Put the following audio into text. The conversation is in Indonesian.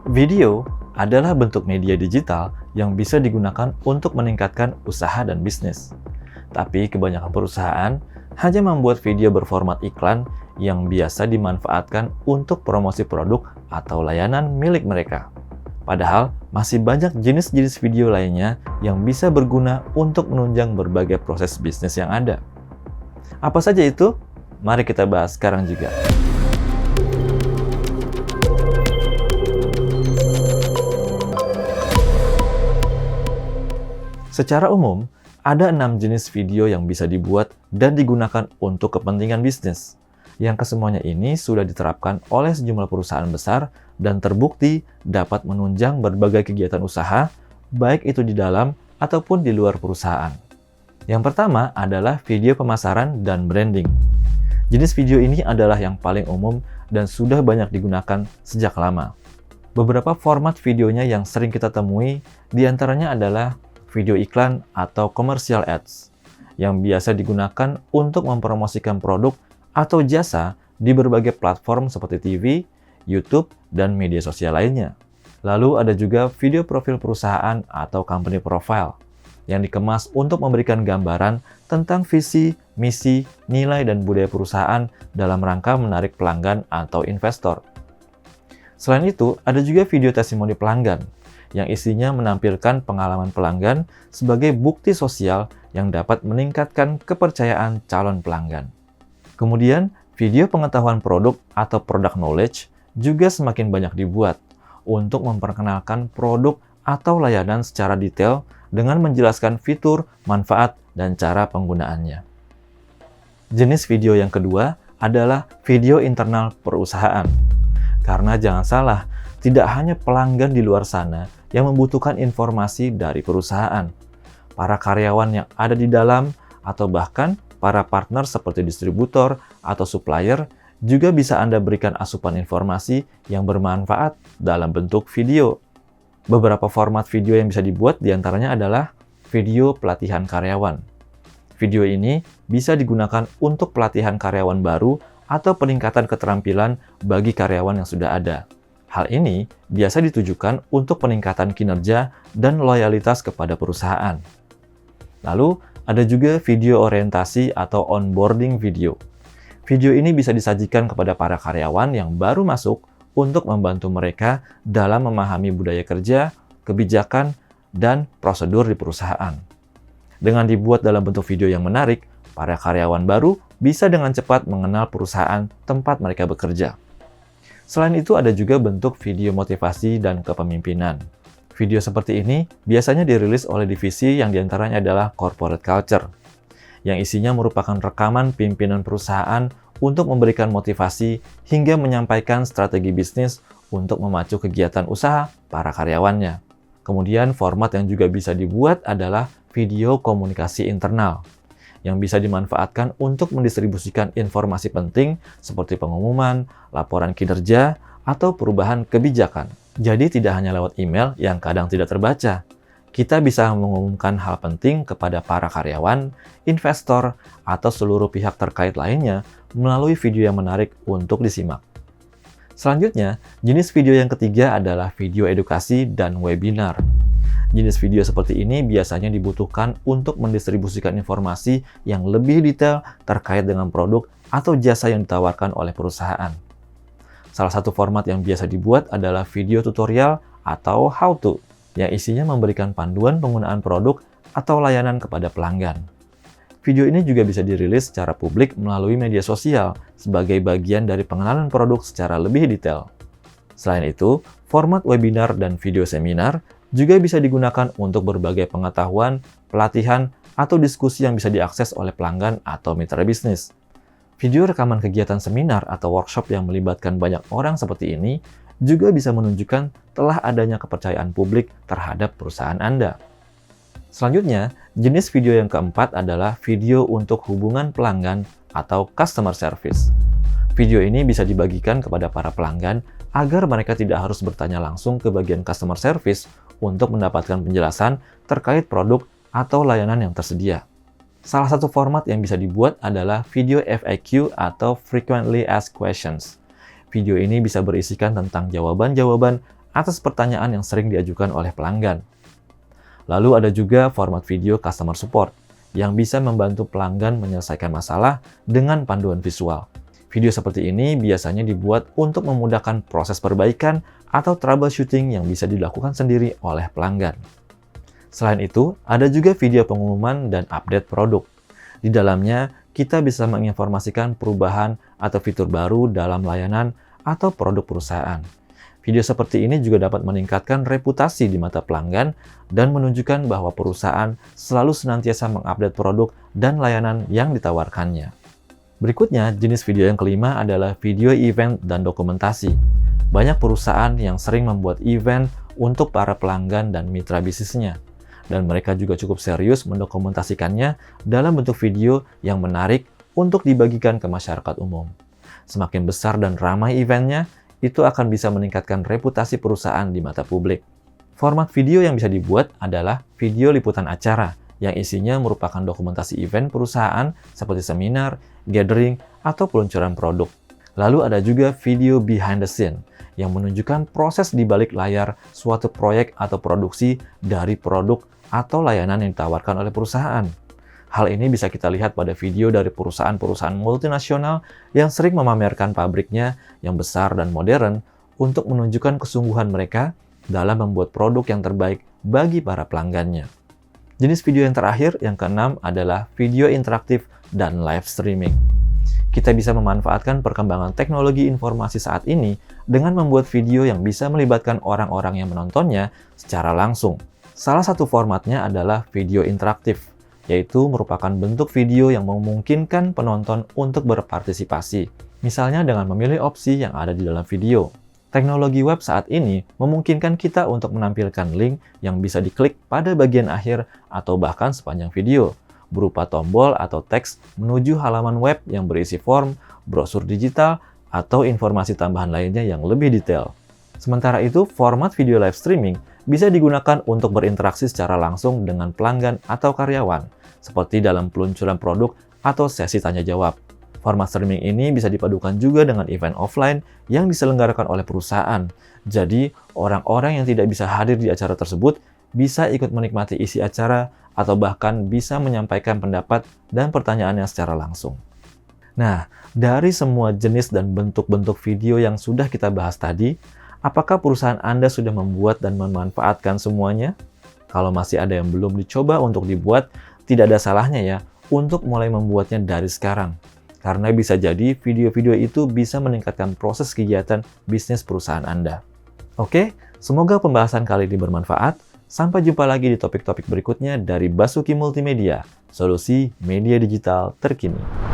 Video adalah bentuk media digital yang bisa digunakan untuk meningkatkan usaha dan bisnis. Tapi kebanyakan perusahaan hanya membuat video berformat iklan yang biasa dimanfaatkan untuk promosi produk atau layanan milik mereka. Padahal masih banyak jenis-jenis video lainnya yang bisa berguna untuk menunjang berbagai proses bisnis yang ada. Apa saja itu? Mari kita bahas sekarang juga. Secara umum, ada 6 jenis video yang bisa dibuat dan digunakan untuk kepentingan bisnis, yang kesemuanya ini sudah diterapkan oleh sejumlah perusahaan besar dan terbukti dapat menunjang berbagai kegiatan usaha, baik itu di dalam ataupun di luar perusahaan. Yang pertama adalah video pemasaran dan branding. Jenis video ini adalah yang paling umum dan sudah banyak digunakan sejak lama. Beberapa format videonya yang sering kita temui diantaranya adalah video iklan atau commercial ads, yang biasa digunakan untuk mempromosikan produk atau jasa di berbagai platform seperti TV, YouTube, dan media sosial lainnya. Lalu ada juga video profil perusahaan atau company profile, yang dikemas untuk memberikan gambaran tentang visi, misi, nilai, dan budaya perusahaan dalam rangka menarik pelanggan atau investor. Selain itu, ada juga video testimoni pelanggan, yang isinya menampilkan pengalaman pelanggan sebagai bukti sosial yang dapat meningkatkan kepercayaan calon pelanggan. Kemudian, video pengetahuan produk atau product knowledge juga semakin banyak dibuat untuk memperkenalkan produk atau layanan secara detail dengan menjelaskan fitur, manfaat, dan cara penggunaannya. Jenis video yang kedua adalah video internal perusahaan. Karena jangan salah, tidak hanya pelanggan di luar sana yang membutuhkan informasi dari perusahaan. Para karyawan yang ada di dalam atau bahkan para partner seperti distributor atau supplier juga bisa Anda berikan asupan informasi yang bermanfaat dalam bentuk video. Beberapa format video yang bisa dibuat diantaranya adalah video pelatihan karyawan. Video ini bisa digunakan untuk pelatihan karyawan baru atau peningkatan keterampilan bagi karyawan yang sudah ada. Hal ini biasa ditujukan untuk peningkatan kinerja dan loyalitas kepada perusahaan. Lalu, ada juga video orientasi atau onboarding video. Video ini bisa disajikan kepada para karyawan yang baru masuk untuk membantu mereka dalam memahami budaya kerja, kebijakan, dan prosedur di perusahaan. Dengan dibuat dalam bentuk video yang menarik, para karyawan baru bisa dengan cepat mengenal perusahaan tempat mereka bekerja. Selain itu, ada juga bentuk video motivasi dan kepemimpinan. Video seperti ini biasanya dirilis oleh divisi yang diantaranya adalah corporate culture, yang isinya merupakan rekaman pimpinan perusahaan untuk memberikan motivasi hingga menyampaikan strategi bisnis untuk memacu kegiatan usaha para karyawannya. Kemudian, format yang juga bisa dibuat adalah video komunikasi internal, yang bisa dimanfaatkan untuk mendistribusikan informasi penting seperti pengumuman, laporan kinerja, atau perubahan kebijakan. Jadi tidak hanya lewat email yang kadang tidak terbaca. Kita bisa mengumumkan hal penting kepada para karyawan, investor, atau seluruh pihak terkait lainnya melalui video yang menarik untuk disimak. Selanjutnya, jenis video yang ketiga adalah video edukasi dan webinar. Jenis video seperti ini biasanya dibutuhkan untuk mendistribusikan informasi yang lebih detail terkait dengan produk atau jasa yang ditawarkan oleh perusahaan. Salah satu format yang biasa dibuat adalah video tutorial atau how-to, yang isinya memberikan panduan penggunaan produk atau layanan kepada pelanggan. Video ini juga bisa dirilis secara publik melalui media sosial sebagai bagian dari pengenalan produk secara lebih detail. Selain itu, format webinar dan video seminar juga bisa digunakan untuk berbagai pengetahuan, pelatihan, atau diskusi yang bisa diakses oleh pelanggan atau mitra bisnis. Video rekaman kegiatan seminar atau workshop yang melibatkan banyak orang seperti ini juga bisa menunjukkan telah adanya kepercayaan publik terhadap perusahaan Anda. Selanjutnya, jenis video yang keempat adalah video untuk hubungan pelanggan atau customer service. Video ini bisa dibagikan kepada para pelanggan agar mereka tidak harus bertanya langsung ke bagian customer service untuk mendapatkan penjelasan terkait produk atau layanan yang tersedia. Salah satu format yang bisa dibuat adalah video FAQ atau Frequently Asked Questions. Video ini bisa berisikan tentang jawaban-jawaban atas pertanyaan yang sering diajukan oleh pelanggan. Lalu ada juga format video customer support yang bisa membantu pelanggan menyelesaikan masalah dengan panduan visual. Video seperti ini biasanya dibuat untuk memudahkan proses perbaikan atau troubleshooting yang bisa dilakukan sendiri oleh pelanggan. Selain itu, ada juga video pengumuman dan update produk. Di dalamnya, kita bisa menginformasikan perubahan atau fitur baru dalam layanan atau produk perusahaan. Video seperti ini juga dapat meningkatkan reputasi di mata pelanggan dan menunjukkan bahwa perusahaan selalu senantiasa mengupdate produk dan layanan yang ditawarkannya. Berikutnya, jenis video yang kelima adalah video event dan dokumentasi. Banyak perusahaan yang sering membuat event untuk para pelanggan dan mitra bisnisnya. Dan mereka juga cukup serius mendokumentasikannya dalam bentuk video yang menarik untuk dibagikan ke masyarakat umum. Semakin besar dan ramai eventnya, itu akan bisa meningkatkan reputasi perusahaan di mata publik. Format video yang bisa dibuat adalah video liputan acara, yang isinya merupakan dokumentasi event perusahaan seperti seminar, gathering, atau peluncuran produk. Lalu ada juga video behind the scene, yang menunjukkan proses di balik layar suatu proyek atau produksi dari produk atau layanan yang ditawarkan oleh perusahaan. Hal ini bisa kita lihat pada video dari perusahaan-perusahaan multinasional yang sering memamerkan pabriknya yang besar dan modern untuk menunjukkan kesungguhan mereka dalam membuat produk yang terbaik bagi para pelanggannya. Jenis video yang terakhir, yang keenam, adalah video interaktif dan live streaming. Kita bisa memanfaatkan perkembangan teknologi informasi saat ini dengan membuat video yang bisa melibatkan orang-orang yang menontonnya secara langsung. Salah satu formatnya adalah video interaktif, yaitu merupakan bentuk video yang memungkinkan penonton untuk berpartisipasi, misalnya dengan memilih opsi yang ada di dalam video. Teknologi web saat ini memungkinkan kita untuk menampilkan link yang bisa diklik pada bagian akhir atau bahkan sepanjang video, berupa tombol atau teks menuju halaman web yang berisi form, brosur digital, atau informasi tambahan lainnya yang lebih detail. Sementara itu, format video live streaming bisa digunakan untuk berinteraksi secara langsung dengan pelanggan atau karyawan, seperti dalam peluncuran produk atau sesi tanya-jawab. Format streaming ini bisa dipadukan juga dengan event offline yang diselenggarakan oleh perusahaan. Jadi, orang-orang yang tidak bisa hadir di acara tersebut bisa ikut menikmati isi acara atau bahkan bisa menyampaikan pendapat dan pertanyaannya secara langsung. Nah, dari semua jenis dan bentuk-bentuk video yang sudah kita bahas tadi, apakah perusahaan Anda sudah membuat dan memanfaatkan semuanya? Kalau masih ada yang belum dicoba untuk dibuat, tidak ada salahnya ya untuk mulai membuatnya dari sekarang. Karena bisa jadi video-video itu bisa meningkatkan proses kegiatan bisnis perusahaan Anda. Oke, semoga pembahasan kali ini bermanfaat. Sampai jumpa lagi di topik-topik berikutnya dari Basuki Multimedia, solusi media digital terkini.